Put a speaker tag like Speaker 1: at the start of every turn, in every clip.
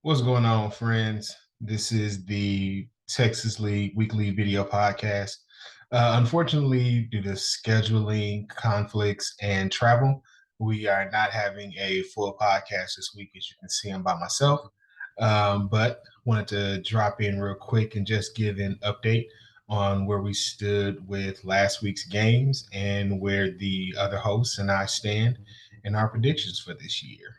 Speaker 1: What's going on, friends? This is the Texas League weekly video podcast. Unfortunately, due to scheduling conflicts and travel, we are not having a full podcast this week. As you can see, I'm by myself. But wanted to drop in real quick and just give an update on where we stood with last week's games and where the other hosts and I stand in our predictions for this year.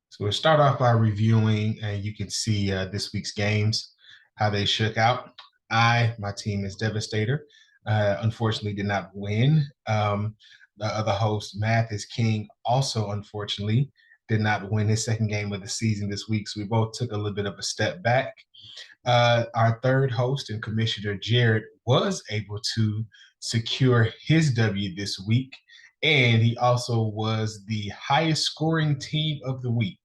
Speaker 1: So we'll start off by reviewing, and you can see this week's games, how they shook out. My team is Devastator. Unfortunately, did not win. The other host, Math is King, also unfortunately did not win his second game of the season this week. So we both took a little bit of a step back. Our third host and commissioner, Jared, was able to secure his W this week. And he also was the highest scoring team of the week.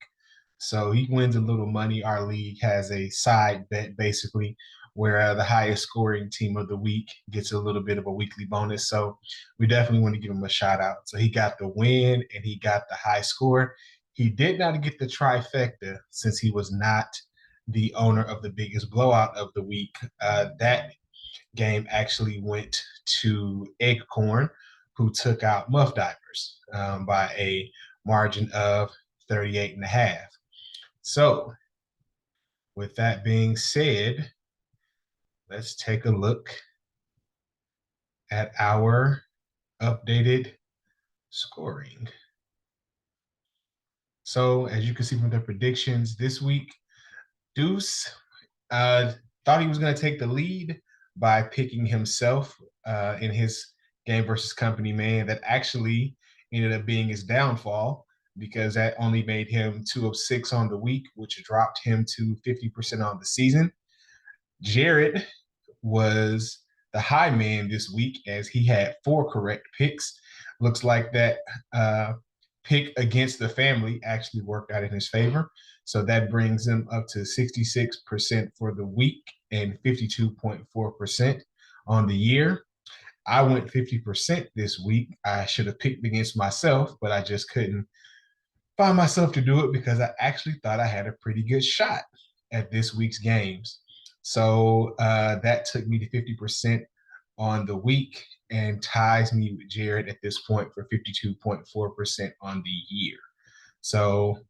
Speaker 1: So he wins a little money. Our league has a side bet basically where the highest scoring team of the week gets a little bit of a weekly bonus. So we definitely want to give him a shout out. So he got the win and he got the high score. He did not get the trifecta since he was not the owner of the biggest blowout of the week. That game actually went to Acorn, who took out Muff Divers by a margin of 38 and a half. So, with that being said, let's take a look at our updated scoring. So, as you can see from the predictions this week, Deuce uh, thought he was going to take the lead by picking himself in his game versus Company Man. That actually ended up being his downfall because that only made him 2 of 6 on the week, which dropped him to 50% on the season. Jared was the high man this week as he had 4 correct picks. Looks like that pick against the family actually worked out in his favor. So that brings him up to 66% for the week and 52.4% on the year. I went 50% this week. I should have picked against myself, but I just couldn't find myself to do it because I actually thought I had a pretty good shot at this week's games. So that took me to 50% on the week and ties me with Jared at this point for 52.4% on the year. So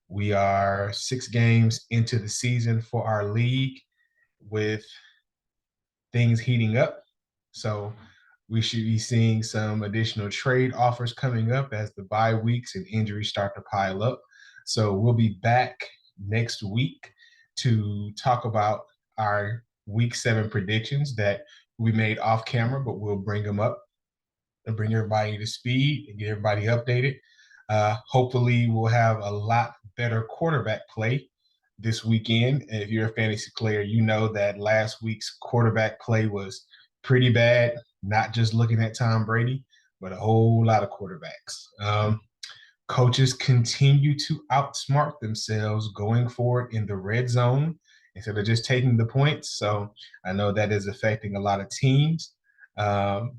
Speaker 1: we are 6 games into the season for our league with things heating up. So we should be seeing some additional trade offers coming up as the bye weeks and injuries start to pile up. So we'll be back next week to talk about our week 7 predictions that we made off camera, but we'll bring them up and bring everybody to speed and get everybody updated. Hopefully, we'll have a lot better quarterback play this weekend. And if you're a fantasy player, you know that last week's quarterback play was pretty bad, not just looking at Tom Brady, but a whole lot of quarterbacks. Coaches continue to outsmart themselves going forward in the red zone instead of just taking the points. So I know that is affecting a lot of teams. And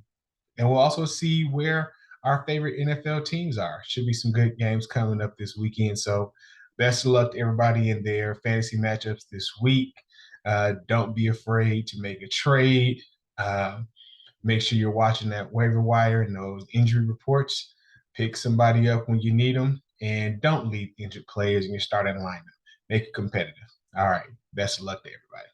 Speaker 1: we'll also see where our favorite NFL teams are. Should be some good games coming up this weekend. So best of luck to everybody in their fantasy matchups this week. Don't be afraid to make a trade. Make sure you're watching that waiver wire and those injury reports. Pick somebody up when you need them, and don't leave injured players in your starting lineup. Make it competitive. All right. Best of luck to everybody.